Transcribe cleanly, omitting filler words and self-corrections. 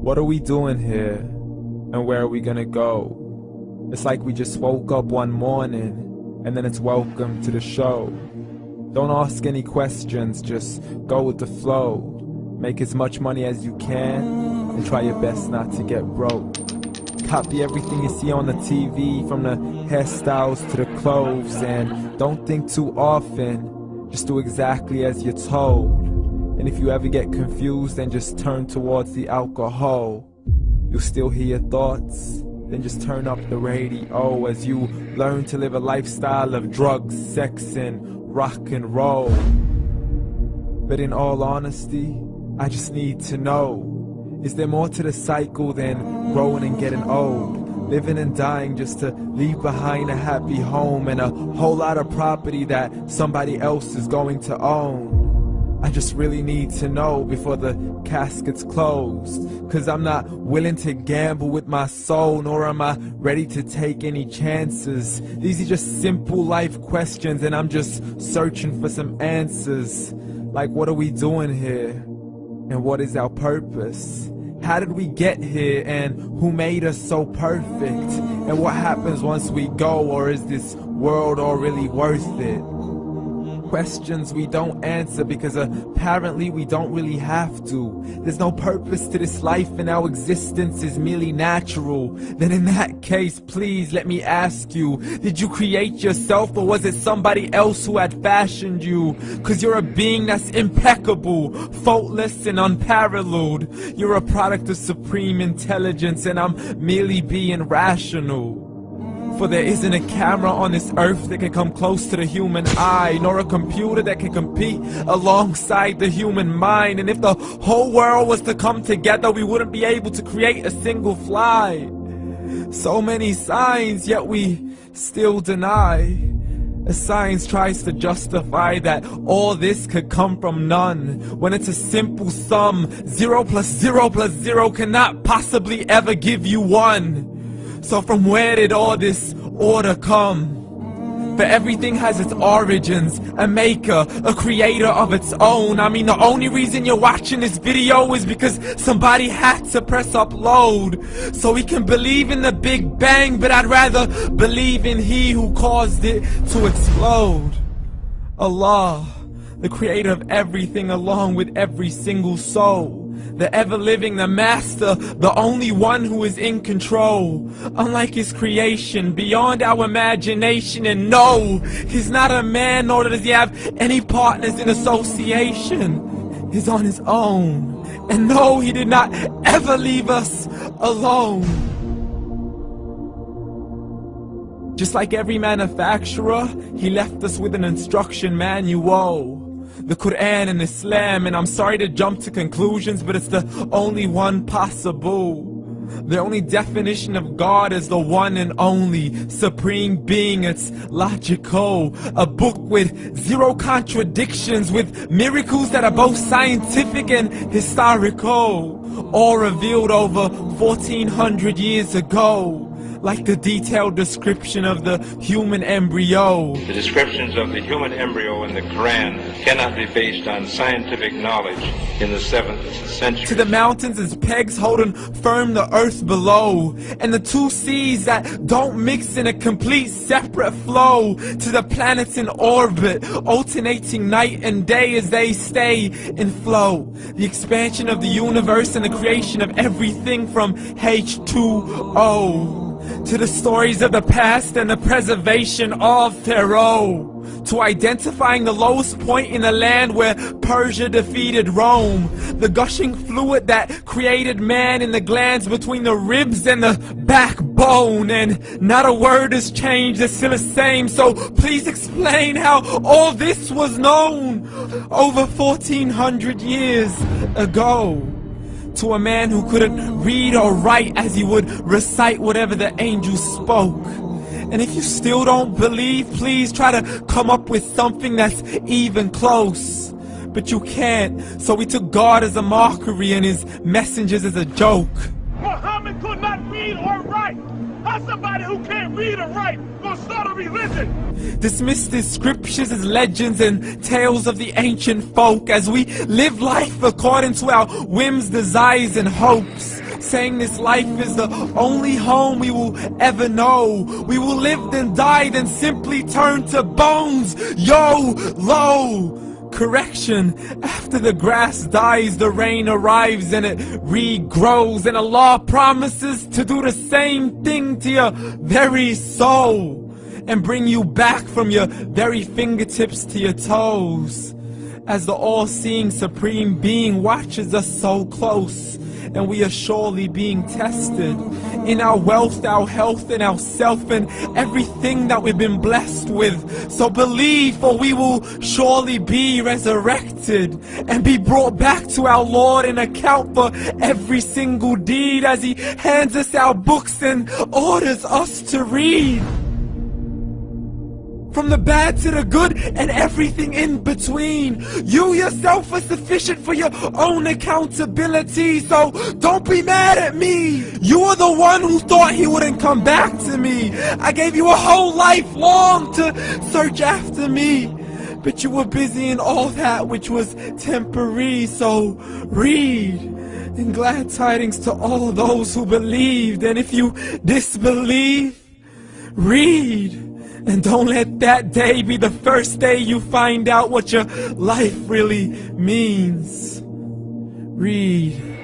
What are we doing here? And where are we gonna go? It's like we just woke up one morning, and then it's welcome to the show. Don't ask any questions, just go with the flow. Make as much money as you can, and try your best not to get broke. Copy everything you see on the TV, from the hairstyles to the clothes, and don't think too often, just do exactly as you're told. And if you ever get confused, then just turn towards the alcohol. You'll still hear your thoughts, then just turn up the radio as you learn to live a lifestyle of drugs, sex, and rock and roll. But in all honesty, I just need to know, is there more to the cycle than growing and getting old? Living and dying just to leave behind a happy home and a whole lot of property that somebody else is going to own. I just really need to know before the casket's closed, 'cause I'm not willing to gamble with my soul, nor am I ready to take any chances. These are just simple life questions, and I'm just searching for some answers. Like, what are we doing here? And what is our purpose? How did we get here, and who made us so perfect? And what happens once we go, or is this world all really worth it? Questions we don't answer because apparently we don't really have to. There's no purpose to this life and our existence is merely natural. Then in that case, please let me ask you, did you create yourself, or was it somebody else who had fashioned you? 'Cause you're a being that's impeccable, faultless and unparalleled. You're a product of supreme intelligence, and I'm merely being rational. For there isn't a camera on this earth that can come close to the human eye, nor a computer that can compete alongside the human mind. And if the whole world was to come together, we wouldn't be able to create a single fly. So many signs, yet we still deny. As science tries to justify that all this could come from none, when it's a simple sum. 0 plus 0 plus 0 cannot possibly ever give you 1. So from where did all this order come? For everything has its origins, a maker, a creator of its own. I mean, the only reason you're watching this video is because somebody had to press upload, so we can believe in the Big Bang, but I'd rather believe in He who caused it to explode. Allah, the creator of everything, along with every single soul. The ever-living, the master, the only one who is in control. Unlike his creation, beyond our imagination. And no, he's not a man, nor does he have any partners in association. He's on his own. And no, he did not ever leave us alone. Just like every manufacturer, he left us with an instruction manual. The Quran and Islam, and I'm sorry to jump to conclusions, but it's the only one possible. The only definition of God is the one and only supreme being. It's logical, a book with 0 contradictions, with miracles that are both scientific and historical, all revealed over 1400 years ago. Like the detailed description of the human embryo. The descriptions of the human embryo in the Quran cannot be based on scientific knowledge in the 7th century. To the mountains as pegs holding firm the earth below, and the 2 seas that don't mix in a complete separate flow. To the planets in orbit, alternating night and day as they stay in flow. The expansion of the universe and the creation of everything from H2O. To the stories of the past and the preservation of Taraah. To identifying the lowest point in the land where Persia defeated Rome. The gushing fluid that created man in the glands between the ribs and the backbone. And not a word has changed, it's still the same. So please explain how all this was known over 1400 years ago. To a man who couldn't read or write, as he would recite whatever the angels spoke. And if you still don't believe, please try to come up with something that's even close. But you can't, so we took God as a mockery and his messengers as a joke. Muhammad could not read or write. How's somebody who can't read or write gonna start a religion? Dismissed his scriptures as legends and tales of the ancient folk, as we live life according to our whims, desires, and hopes. saying this life is the only home we will ever know. We will live then die, then simply turn to bones. YOLO! Correction, after the grass dies, the rain arrives and it regrows, and Allah promises to do the same thing to your very soul and bring you back from your very fingertips to your toes, as the all-seeing supreme being watches us so close, and we are surely being tested in our wealth, our health, and our self, and everything that we've been blessed with. So believe, for we will surely be resurrected and be brought back to our Lord and account for every single deed, as He hands us our books and orders us to read. From the bad to the good and everything in between. You yourself are sufficient for your own accountability, so don't be mad at me. You are the one who thought He wouldn't come back to me. I gave you a whole life long to search after me, but you were busy in all that which was temporary. So read, and glad tidings to all those who believed. And if you disbelieve, read. And don't let that day be the first day you find out what your life really means. Read.